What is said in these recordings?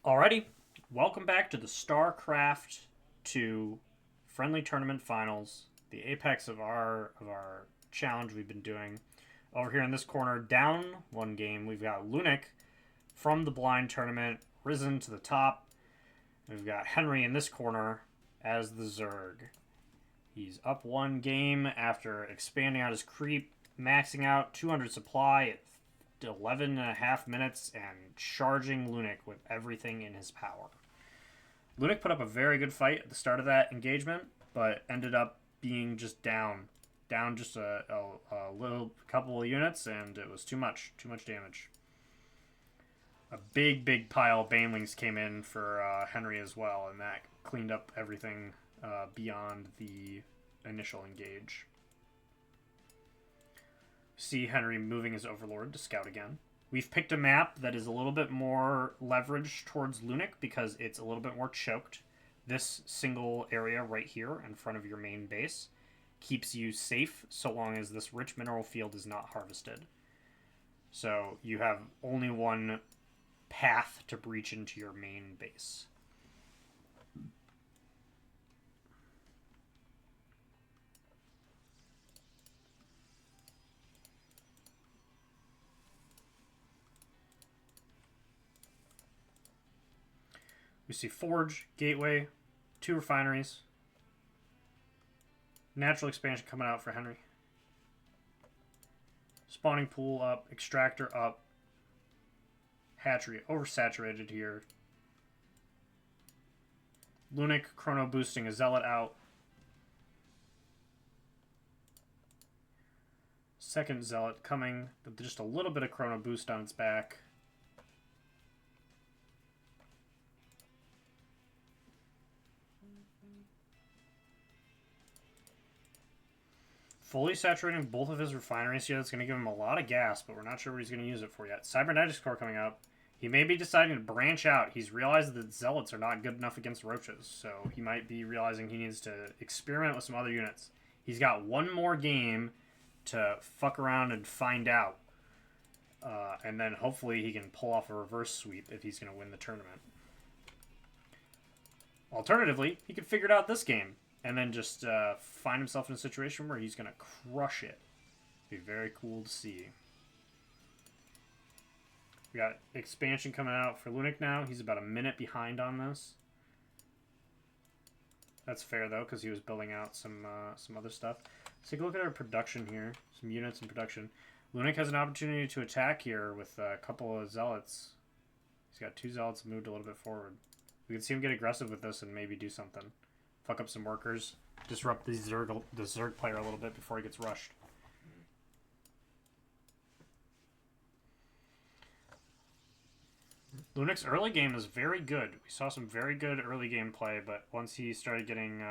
Alrighty, welcome back to the Starcraft 2 friendly tournament finals, the apex of our challenge we've been doing. Over here in this corner, down one game, we've got Lunik from the blind tournament risen to the top. We've got Henry in this corner as the Zerg. He's up one game after expanding out his creep, maxing out 200 supply at 11 and a half minutes and charging Lunik with everything in his power. Lunik put up a very good fight at the start of that engagement, but ended up being just down just a little couple of units, and it was too much damage. A big pile of banelings came in for Henry as well, and that cleaned up everything beyond the initial engage. See Henry moving his Overlord to scout again. We've picked a map that is a little bit more leveraged towards Lunik because it's a little bit more choked. This single area right here in front of your main base keeps you safe so long as this rich mineral field is not harvested. So you have only one path to breach into your main base. We see Forge, Gateway, 2 refineries. Natural expansion coming out for Henry. Spawning pool up, extractor up. Hatchery oversaturated here. Lunik chrono boosting a zealot out. Second zealot coming with just a little bit of chrono boost on its back. Fully saturating both of his refineries here. That's going to give him a lot of gas, but we're not sure what he's going to use it for yet. Cybernetics core coming up. He may be deciding to branch out. He's realized that Zealots are not good enough against Roaches, so he might be realizing he needs to experiment with some other units. He's got one more game to fuck around and find out. And then hopefully he can pull off a reverse sweep if he's going to win the tournament. Alternatively, he could figure it out this game and then just find himself in a situation where he's going to crush it. Be very cool to see. We got expansion coming out for Lunik now. He's about a minute behind on this. That's fair, though, because he was building out some other stuff. Let's take a look at our production here. Some units in production. Lunik has an opportunity to attack here with a couple of Zealots. He's got 2 Zealots moved a little bit forward. We can see him get aggressive with this and maybe do something. Fuck up some workers. Disrupt the Zerg player a little bit before he gets rushed. Lunik's early game is very good. We saw some very good early game play, but once he started getting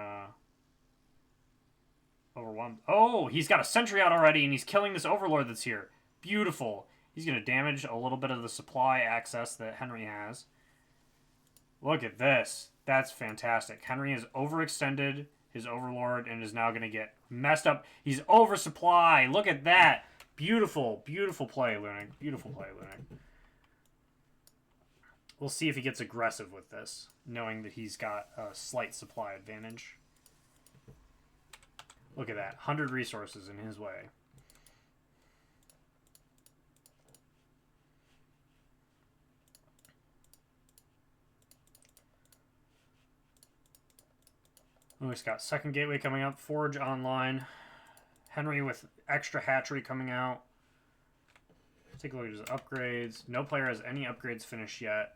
overwhelmed... Oh, he's got a sentry out already, and he's killing this Overlord that's here. Beautiful. He's going to damage a little bit of the supply access that Henry has. Look at this. That's fantastic. Henry has overextended his Overlord and is now going to get messed up. He's oversupply. Look at that. Beautiful, beautiful play, Lunik. Beautiful play, Lunik. We'll see if he gets aggressive with this, knowing that he's got a slight supply advantage. Look at that. 100 resources in his way. Lunik's got second gateway coming up. Forge online. Henry with extra hatchery coming out. Take a look at his upgrades. No player has any upgrades finished yet.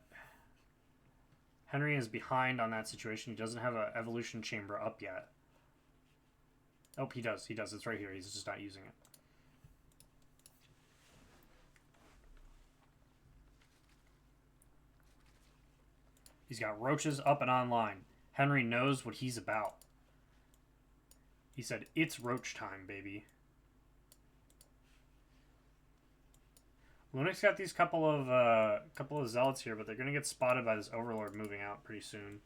Henry is behind on that situation. He doesn't have an evolution chamber up yet. Oh, he does. He does. It's right here. He's just not using it. He's got roaches up and online. Henry knows what he's about. He said, "It's roach time, baby." Lunik's got these couple of zealots here, but they're going to get spotted by this Overlord moving out pretty soon.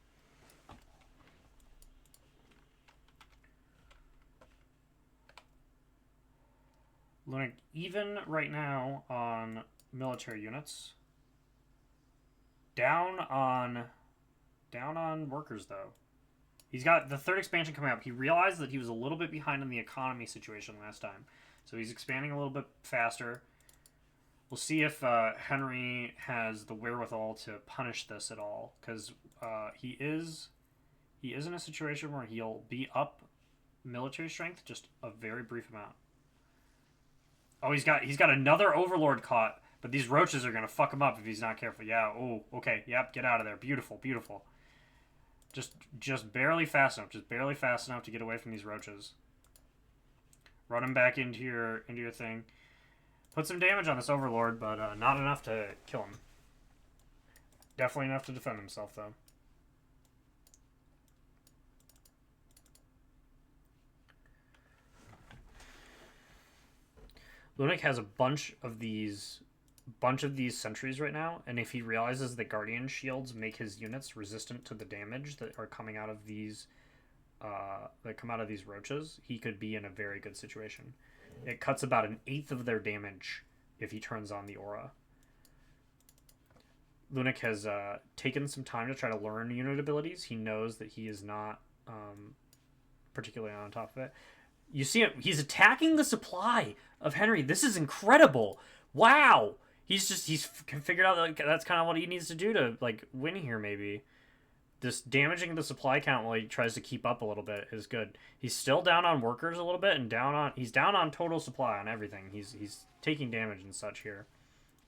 Lunik even right now on military units. Down on workers though. He's got the third expansion coming up. He realized that he was a little bit behind in the economy situation last time, so he's expanding a little bit faster. We'll see if Henry has the wherewithal to punish this at all, because he is in a situation where he'll be up military strength just a very brief amount. Oh, he's got another overlord caught, but these roaches are gonna fuck him up if he's not careful. Yeah. Oh, okay. Yep. Get out of there. Beautiful. Beautiful. Just barely fast enough. Just barely fast enough to get away from these roaches. Run him back into your thing. Put some damage on this overlord, but not enough to kill him. Definitely enough to defend himself, though. Lunik has a bunch of these sentries right now, and if he realizes that guardian shields make his units resistant to the damage that are coming out of these roaches, he could be in a very good situation. It cuts about an eighth of their damage if he turns on the aura. Lunik has taken some time to try to learn unit abilities. He knows that he is not particularly on top of it. You see him, he's attacking the supply of Henry. This is incredible. Wow. He's figured out that that's kind of what he needs to do to win here, maybe. Just damaging the supply count while he tries to keep up a little bit is good. He's still down on workers a little bit, and he's down on total supply on everything. He's taking damage and such here.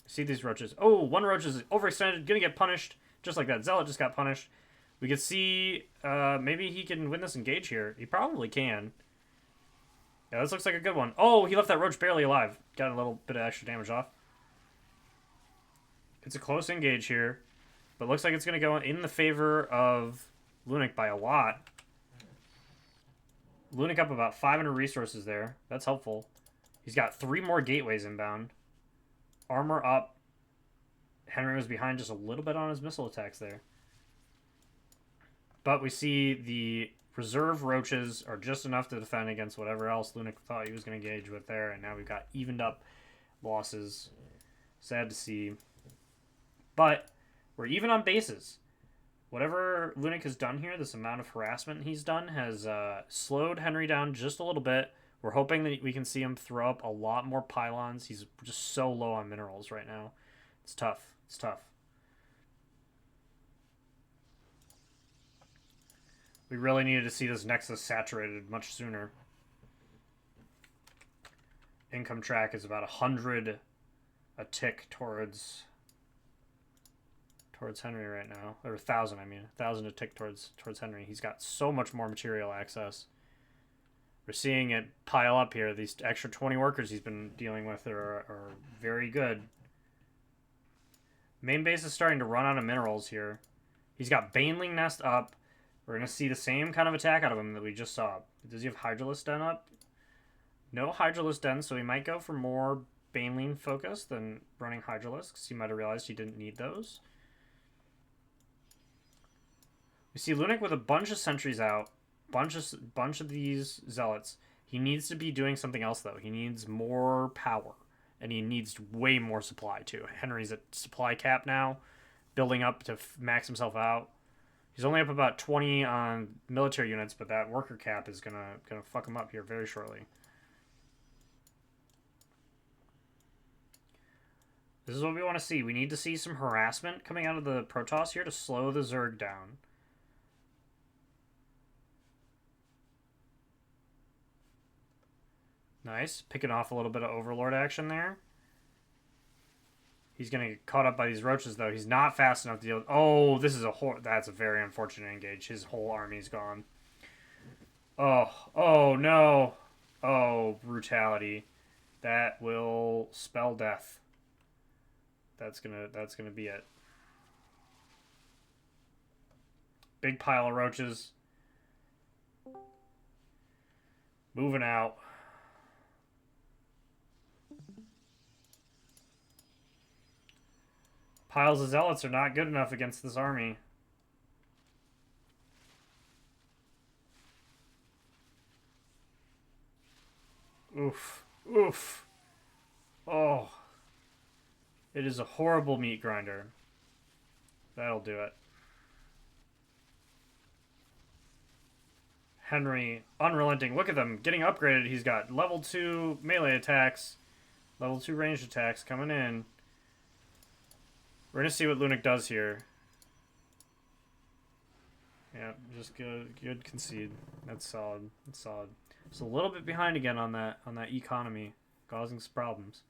See these roaches. Oh, one roach is overextended, gonna get punished, just like that. Zealot just got punished. We could see maybe he can win this engage here. He probably can. Yeah, this looks like a good one. Oh, he left that roach barely alive. Got a little bit of extra damage off. It's a close engage here, but looks like it's going to go in the favor of Lunik by a lot. Lunik up about 500 resources there. That's helpful. He's got 3 more gateways inbound. Armor up. Henry was behind just a little bit on his missile attacks there. But we see the reserve roaches are just enough to defend against whatever else Lunik thought he was going to engage with there. And now we've got evened up losses. Sad to see. But we're even on bases. Whatever Lunik has done here, this amount of harassment he's done has slowed Henry down just a little bit. We're hoping that we can see him throw up a lot more pylons. He's just so low on minerals right now. It's tough. It's tough. We really needed to see this Nexus saturated much sooner. Income track is about 100 a tick towards Henry right now. Or 1,000, I mean. 1,000 a tick towards Henry. He's got so much more material access. We're seeing it pile up here. These extra 20 workers he's been dealing with are very good. Main base is starting to run out of minerals here. He's got Baneling Nest up. We're going to see the same kind of attack out of him that we just saw. Does he have Hydralisk Den up? No Hydralisk Den, so he might go for more Baneling focus than running Hydralisks. He might have realized he didn't need those. We see Lunik with a bunch of sentries out. Bunch of these zealots. He needs to be doing something else, though. He needs more power. And he needs way more supply, too. Henry's at supply cap now. Building up to max himself out. He's only up about 20 on military units, but that worker cap is gonna fuck him up here very shortly. This is what we want to see. We need to see some harassment coming out of the Protoss here to slow the Zerg down. Nice. Picking off a little bit of Overlord action there. He's going to get caught up by these roaches, though. He's not fast enough to deal with... Oh, this is that's a very unfortunate engage. His whole army's gone. Oh, no. Oh, brutality. That will spell death. That's gonna be it. Big pile of roaches. Moving out. Piles of zealots are not good enough against this army. Oof. Oof. Oh. It is a horrible meat grinder. That'll do it. Henry, unrelenting. Look at them getting upgraded. He's got level 2 melee attacks, level 2 ranged attacks coming in. We're going to see what Lunik does here. Yeah, just good concede. That's solid. That's solid. It's a little bit behind again on that economy, causing some problems.